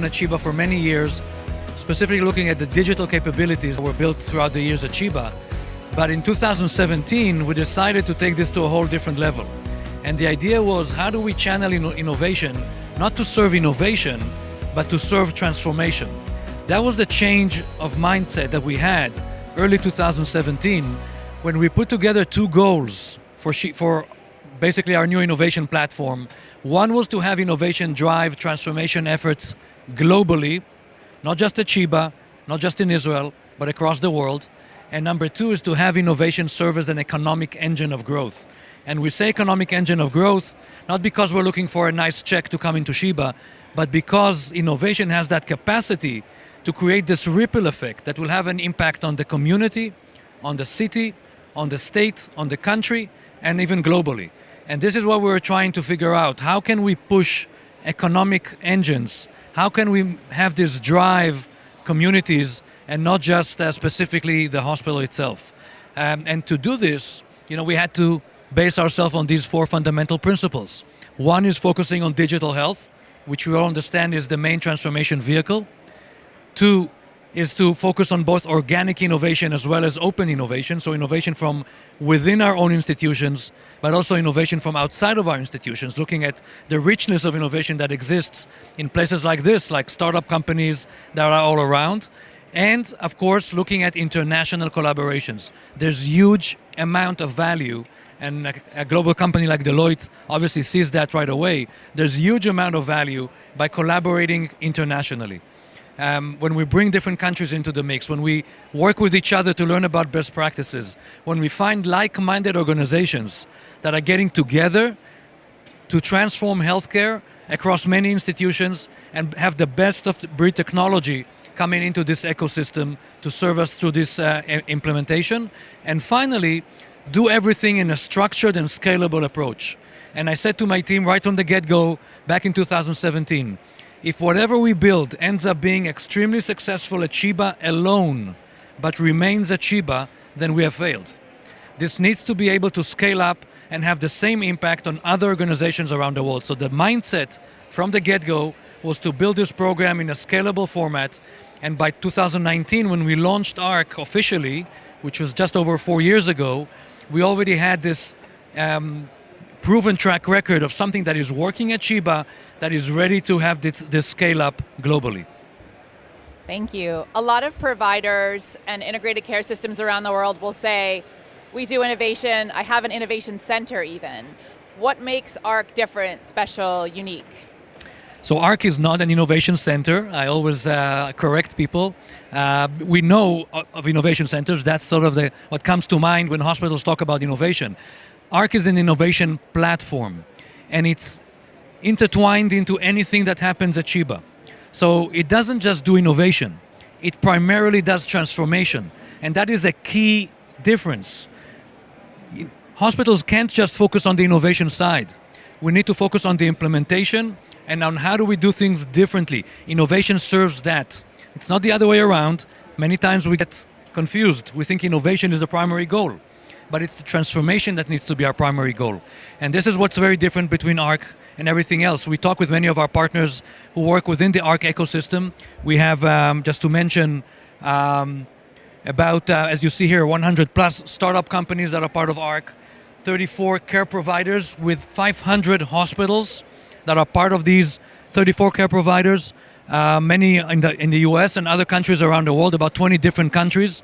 at Sheba for many years, specifically looking at the digital capabilities that were built throughout the years at Sheba. But in 2017, we decided to take this to a whole different level. And the idea was, how do we channel innovation, not to serve innovation, but to serve transformation? That was the change of mindset that we had early 2017 when we put together two goals for basically our new innovation platform. One was to have innovation drive transformation efforts globally, not just at Sheba, not just in Israel, but across the world. And number two is to have innovation serve as an economic engine of growth. And we say economic engine of growth, not because we're looking for a nice check to come into Sheba, but because innovation has that capacity to create this ripple effect that will have an impact on the community, on the city, on the state, on the country, and even globally. And this is what we're trying to figure out. How can we push economic engines? How can we have this drive communities and not just specifically the hospital itself? And to do this, we had to base ourselves on these four fundamental principles. One is focusing on digital health, which we all understand is the main transformation vehicle. Two is to focus on both organic innovation as well as open innovation, so innovation from within our own institutions, but also innovation from outside of our institutions, looking at the richness of innovation that exists in places like this, like startup companies that are all around, and of course looking at international collaborations. There's huge amount of value, and a global company like Deloitte obviously sees that right away. There's huge amount of value by collaborating internationally. When we bring different countries into the mix, when we work with each other to learn about best practices, when we find like-minded organizations that are getting together to transform healthcare across many institutions and have the best of breed technology coming into this ecosystem to serve us through this implementation. And finally, do everything in a structured and scalable approach. And I said to my team right from the get-go back in 2017, if whatever we build ends up being extremely successful at Sheba alone, but remains at Sheba, then we have failed. This needs to be able to scale up and have the same impact on other organizations around the world. So the mindset from the get-go was to build this program in a scalable format. And by 2019, when we launched ARC officially, which was just over 4 years ago, we already had this proven track record of something that is working at Sheba that is ready to have this scale up globally. Thank you. A lot of providers and integrated care systems around the world will say, we do innovation, I have an innovation center even. What makes ARC different, special, unique? So ARC is not an innovation center. I always correct people. We know of innovation centers. That's sort of what comes to mind when hospitals talk about innovation. ARC is an innovation platform, and it's intertwined into anything that happens at Sheba. So it doesn't just do innovation. It primarily does transformation, and that is a key difference. Hospitals can't just focus on the innovation side. We need to focus on the implementation and on how do we do things differently. Innovation serves that. It's not the other way around. Many times we get confused. We think innovation is the primary goal, but it's the transformation that needs to be our primary goal. And this is what's very different between ARC and everything else. We talk with many of our partners who work within the ARC ecosystem. We have, just to mention, about, as you see here, 100 plus startup companies that are part of ARC, 34 care providers with 500 hospitals that are part of these 34 care providers, many in the US and other countries around the world, about 20 different countries,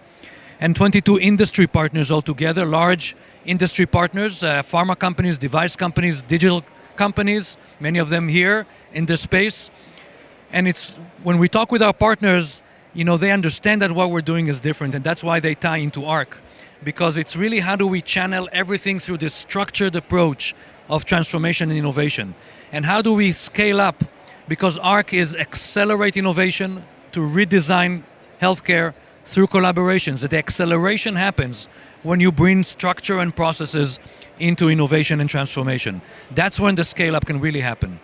and 22 industry partners altogether, large industry partners, pharma companies, device companies, digital companies, many of them here in this space. And it's when we talk with our partners, they understand that what we're doing is different, and that's why they tie into ARC, because it's really how do we channel everything through this structured approach of transformation and innovation. And how do we scale up? Because ARC is accelerate innovation to redesign healthcare through collaborations. The acceleration happens when you bring structure and processes into innovation and transformation. That's when the scale up can really happen.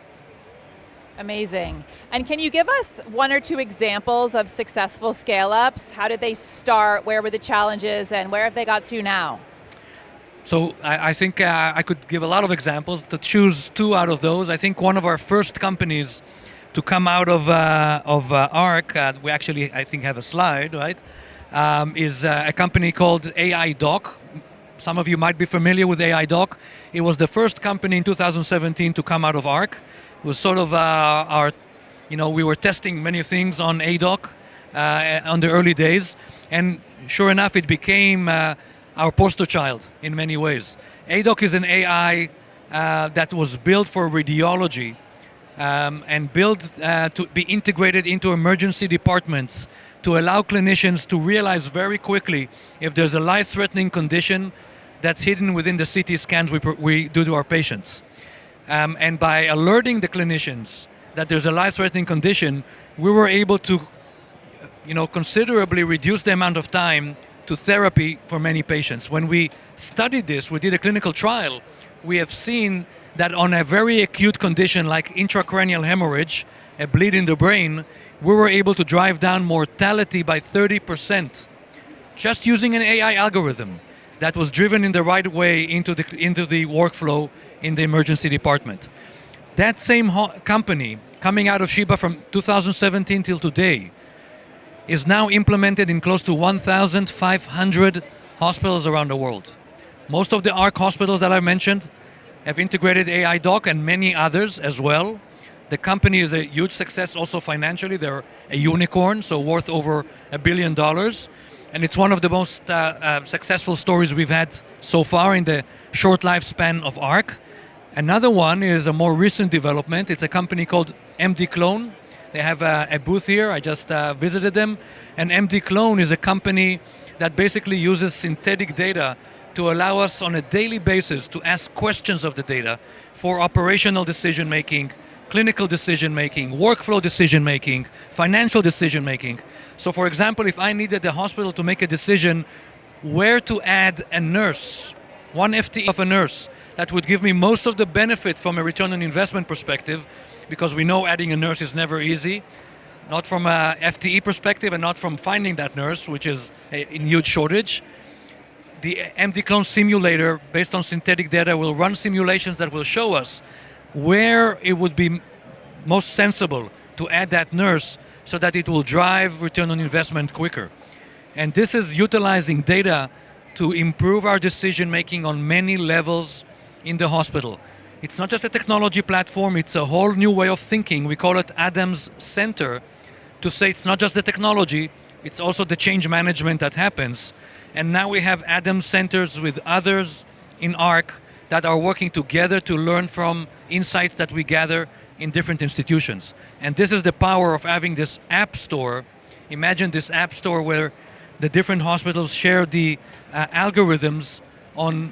Amazing. And can you give us one or two examples of successful scale-ups? How did they start? Where were the challenges? And where have they got to now? So I think I could give a lot of examples. To choose two out of those, I think one of our first companies to come out of ARC. We actually, I think, have a slide, right? Is a company called AI Doc. Some of you might be familiar with AI Doc. It was the first company in 2017 to come out of ARC. It was sort of we were testing many things on ADOC on the early days, and sure enough, it became our poster child in many ways. ADOC is an AI that was built for radiology and built to be integrated into emergency departments to allow clinicians to realize very quickly if there's a life-threatening condition that's hidden within the CT scans we do to our patients. And by alerting the clinicians that there's a life-threatening condition, we were able to considerably reduce the amount of time to therapy for many patients. When we studied this, we did a clinical trial, we have seen that on a very acute condition like intracranial hemorrhage, a bleed in the brain, we were able to drive down mortality by 30% just using an AI algorithm that was driven in the right way into the workflow in the emergency department. That same company, coming out of Sheba from 2017 till today, is now implemented in close to 1,500 hospitals around the world. Most of the ARC hospitals that I mentioned have integrated AI Doc and many others as well. The company is a huge success also financially. They're a unicorn, so worth over $1 billion. And it's one of the most successful stories we've had so far in the short lifespan of ARC. Another one is a more recent development. It's a company called MD Clone. They have a booth here. I just visited them. And MD Clone is a company that basically uses synthetic data to allow us on a daily basis to ask questions of the data for operational decision-making, clinical decision-making, workflow decision-making, financial decision-making. So for example, if I needed the hospital to make a decision where to add a nurse, one FTE of a nurse, that would give me most of the benefit from a return on investment perspective, because we know adding a nurse is never easy, not from a FTE perspective and not from finding that nurse, which is in huge shortage. The MD Clone simulator, based on synthetic data, will run simulations that will show us where it would be most sensible to add that nurse so that it will drive return on investment quicker. And this is utilizing data to improve our decision making on many levels in the hospital. It's not just a technology platform, it's a whole new way of thinking. We call it Adam's Center, to say it's not just the technology, it's also the change management that happens. And now we have Adam's Centers with others in ARC that are working together to learn from insights that we gather in different institutions. And this is the power of having this app store. Imagine this app store where the different hospitals share the algorithms on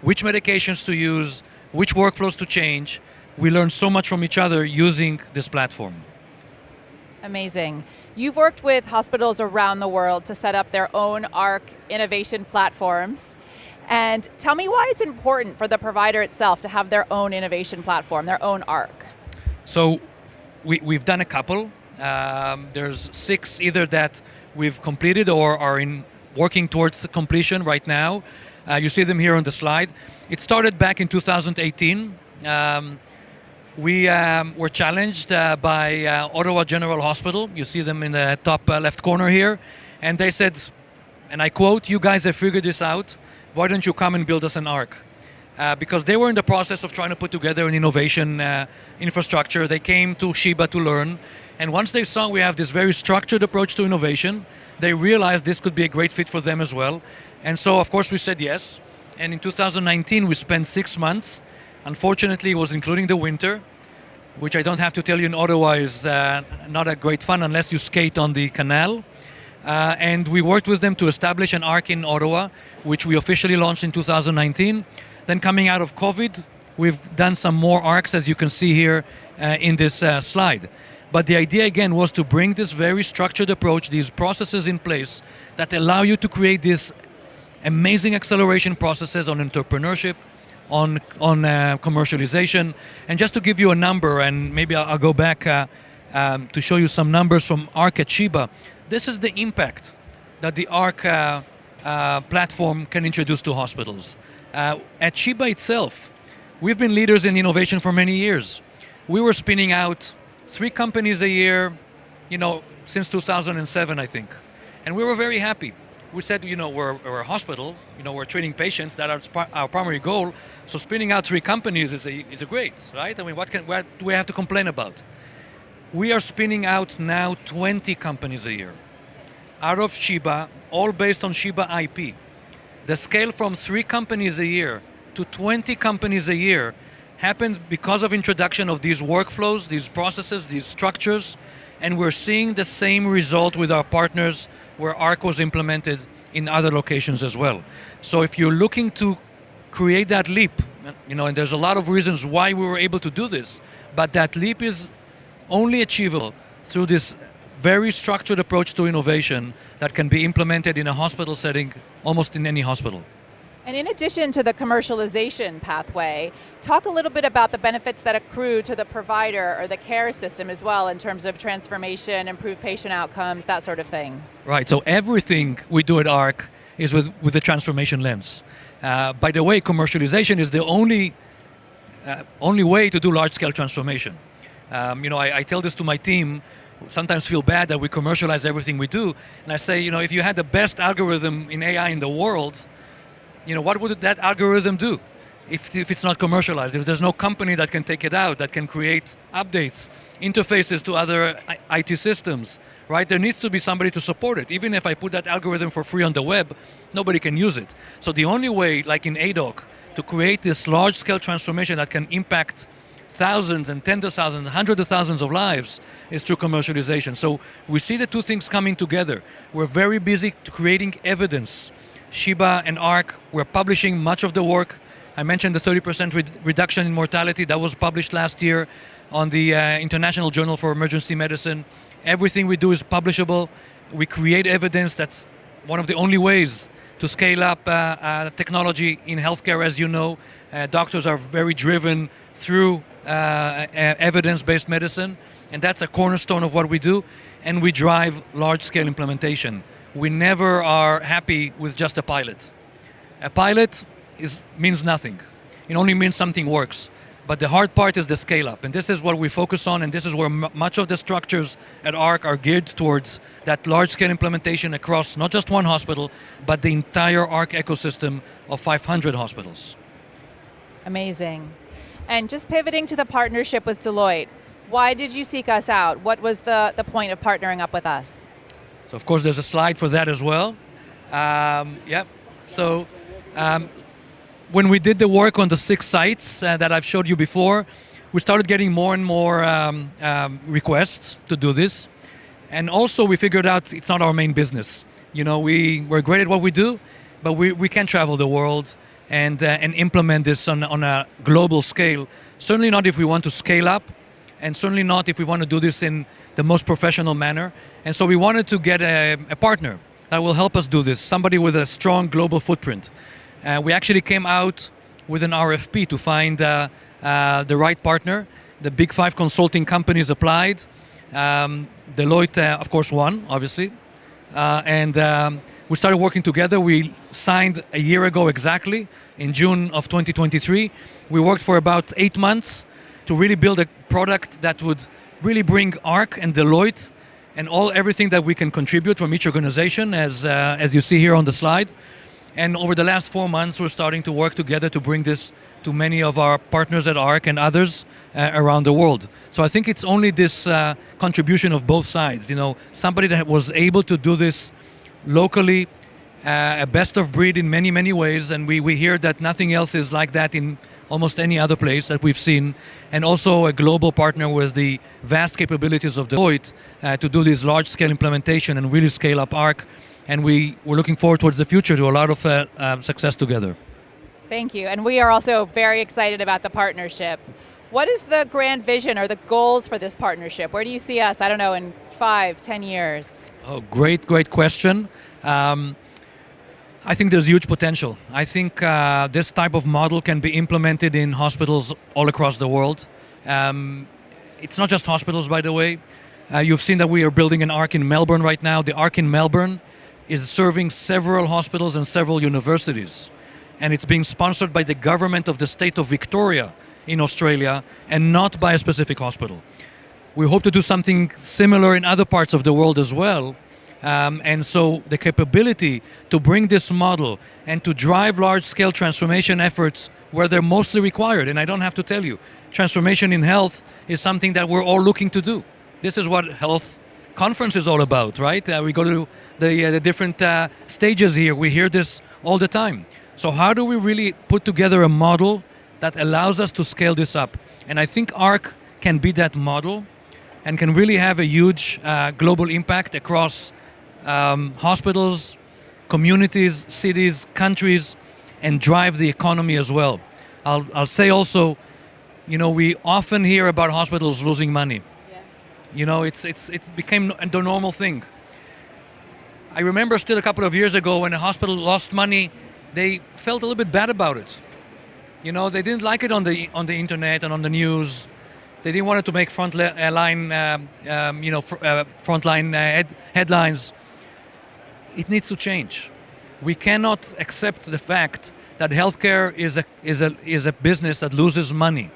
which medications to use, which workflows to change. We learn so much from each other using this platform. Amazing. You've worked with hospitals around the world to set up their own ARC innovation platforms. And tell me why it's important for the provider itself to have their own innovation platform, their own ARC. So we've done a couple. There's 6 either that we've completed or are working towards completion right now. You see them here on the slide. It started back in 2018. We were challenged by Ottawa General Hospital. You see them in the top left corner here. And they said, and I quote, "You guys have figured this out. Why don't you come and build us an ARC?" Because they were in the process of trying to put together an innovation infrastructure. They came to Sheba to learn. And once they saw we have this very structured approach to innovation, they realized this could be a great fit for them as well. And so, of course, we said yes. And in 2019, we spent 6 months. Unfortunately, it was including the winter, which I don't have to tell you in Ottawa is not a great fun unless you skate on the canal. And we worked with them to establish an ARC in Ottawa, which we officially launched in 2019. Then coming out of COVID, we've done some more ARCs, as you can see here in this slide. But the idea again was to bring this very structured approach, these processes in place that allow you to create these amazing acceleration processes on entrepreneurship, on commercialization. And just to give you a number, and maybe I'll go back to show you some numbers from ARC at Sheba. This is the impact that the ARC platform can introduce to hospitals. At Sheba itself, we've been leaders in innovation for many years. We were spinning out 3 companies a year, since 2007, I think. And we were very happy. We said, we're a hospital, we're treating patients, that's our primary goal. So spinning out 3 companies is a great, right? I mean, what do we have to complain about? We are spinning out now 20 companies a year out of Sheba, all based on Sheba IP. The scale from 3 companies a year to 20 companies a year happened because of introduction of these workflows, these processes, these structures, and we're seeing the same result with our partners where ARC was implemented in other locations as well. So if you're looking to create that leap, and there's a lot of reasons why we were able to do this, but that leap is only achievable through this very structured approach to innovation that can be implemented in a hospital setting, almost in any hospital. And in addition to the commercialization pathway, talk a little bit about the benefits that accrue to the provider or the care system as well in terms of transformation, improved patient outcomes, that sort of thing. Right, so everything we do at ARC is with the transformation lens. By the way, commercialization is the only way to do large-scale transformation. I tell this to my team, sometimes feel bad that we commercialize everything we do, and I say, if you had the best algorithm in AI in the world, what would that algorithm do if it's not commercialized? If there's no company that can take it out, that can create updates, interfaces to other IT systems, right? There needs to be somebody to support it. Even if I put that algorithm for free on the web, nobody can use it. So the only way, like in ADOC, to create this large-scale transformation that can impact thousands and tens of thousands, hundreds of thousands of lives is through commercialization. So we see the 2 things coming together. We're very busy creating evidence. Sheba and ARC, we're publishing much of the work. I mentioned the 30% reduction in mortality that was published last year on the International Journal for Emergency Medicine. Everything we do is publishable. We create evidence. That's one of the only ways to scale up technology in healthcare, as you know. Doctors are very driven through evidence-based medicine, and that's a cornerstone of what we do, and we drive large-scale implementation. We never are happy with just a pilot. A pilot means nothing. It only means something works. But the hard part is the scale-up, and this is what we focus on, and this is where much of the structures at ARC are geared towards, that large-scale implementation across not just one hospital, but the entire ARC ecosystem of 500 hospitals. Amazing. And just pivoting to the partnership with Deloitte, why did you seek us out? What was the point of partnering up with us? So of course there's a slide for that as well. When we did the work on the 6 sites that I've showed you before, we started getting more and more requests to do this. And also we figured out it's not our main business. We're great at what we do, but we can't travel the world and implement this on a global scale. Certainly not if we want to scale up, and certainly not if we want to do this in the most professional manner. And so we wanted to get a partner that will help us do this, somebody with a strong global footprint. We actually came out with an RFP to find the right partner. The big 5 consulting companies applied. Deloitte, of course, won, obviously. We started working together. We signed a year ago exactly, in June of 2023. We worked for about 8 months to really build a product that would really bring ARC and Deloitte and everything that we can contribute from each organization, as you see here on the slide. And over the last 4 months, we're starting to work together to bring this to many of our partners at ARC and others around the world. So I think it's only this contribution of both sides. Somebody that was able to do this locally, a best of breed in many, many ways, and we hear that nothing else is like that in almost any other place that we've seen, and also a global partner with the vast capabilities of Deloitte to do this large-scale implementation and really scale up ARC. And we're looking forward towards the future to a lot of success together. Thank you. And we are also very excited about the partnership. What is the grand vision or the goals for this partnership? Where do you see us, in 5, 10 years? Oh, great question. I think there's huge potential. I think this type of model can be implemented in hospitals all across the world. It's not just hospitals, by the way. You've seen that we are building an ARC in Melbourne right now. The ARC in Melbourne is serving several hospitals and several universities. And it's being sponsored by the government of the state of Victoria in Australia and not by a specific hospital. We hope to do something similar in other parts of the world as well. And so the capability to bring this model and to drive large-scale transformation efforts where they're mostly required, and I don't have to tell you, transformation in health is something that we're all looking to do. This is what health conference is all about, right? We go to the different stages here. We hear this all the time. So how do we really put together a model that allows us to scale this up? And I think ARC can be that model and can really have a huge global impact across hospitals, communities, cities, countries, and drive the economy as well. I'll say also, we often hear about hospitals losing money. Yes. It became the normal thing. I remember still a couple of years ago when a hospital lost money, they felt a little bit bad about it. They didn't like it on the internet and on the news. They didn't want it to make frontline headlines. It needs to change. We cannot accept the fact that healthcare is a business that loses money,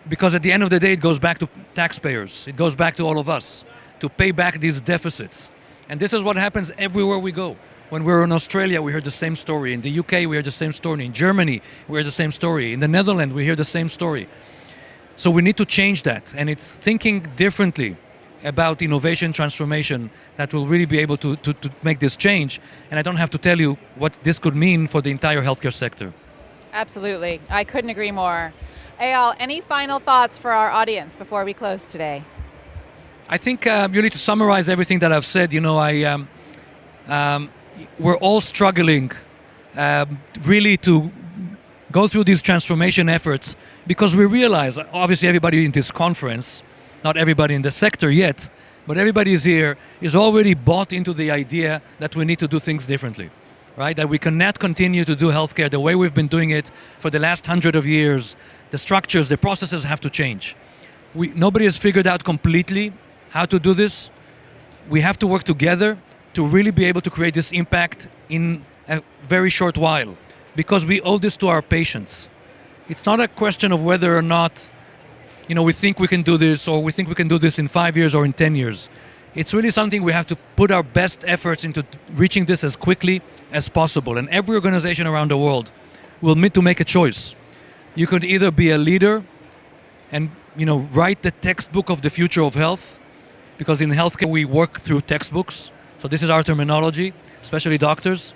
because at the end of the day it goes back to taxpayers. It goes back to all of us to pay back these deficits. And this is what happens everywhere we go. When we're in Australia, we hear the same story. In the UK, we hear the same story. In Germany, we hear the same story. In the Netherlands, we hear the same story. So we need to change that. And it's thinking differently about innovation transformation that will really be able to make this change. And I don't have to tell you what this could mean for the entire healthcare sector. Absolutely. I couldn't agree more. Eyal, any final thoughts for our audience before we close today? I think really to summarize everything that I've said, we're all struggling really to go through these transformation efforts, because we realize, obviously everybody in this conference, not everybody in the sector yet, but everybody is here, is already bought into the idea that we need to do things differently, right? That we cannot continue to do healthcare the way we've been doing it for the last 100 of years. The structures, the processes have to change. Nobody has figured out completely how to do this. We have to work together to really be able to create this impact in a very short while, because we owe this to our patients. It's not a question of whether or not we think we can do this, or we think we can do this in 5 years or in 10 years. It's really something we have to put our best efforts into reaching this as quickly as possible. And every organization around the world will need to make a choice. You could either be a leader and write the textbook of the future of health, because in healthcare we work through textbooks. So this is our terminology, especially doctors.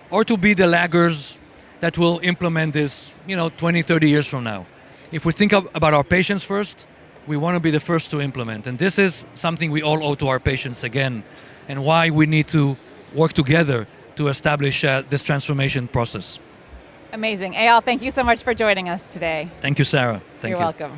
Or to be the laggers that will implement this 20, 30 years from now. If we think about our patients first, we want to be the first to implement. And this is something we all owe to our patients again, and why we need to work together to establish this transformation process. Amazing. Eyal, thank you so much for joining us today. Thank you, Sarah. Thank you. You're welcome.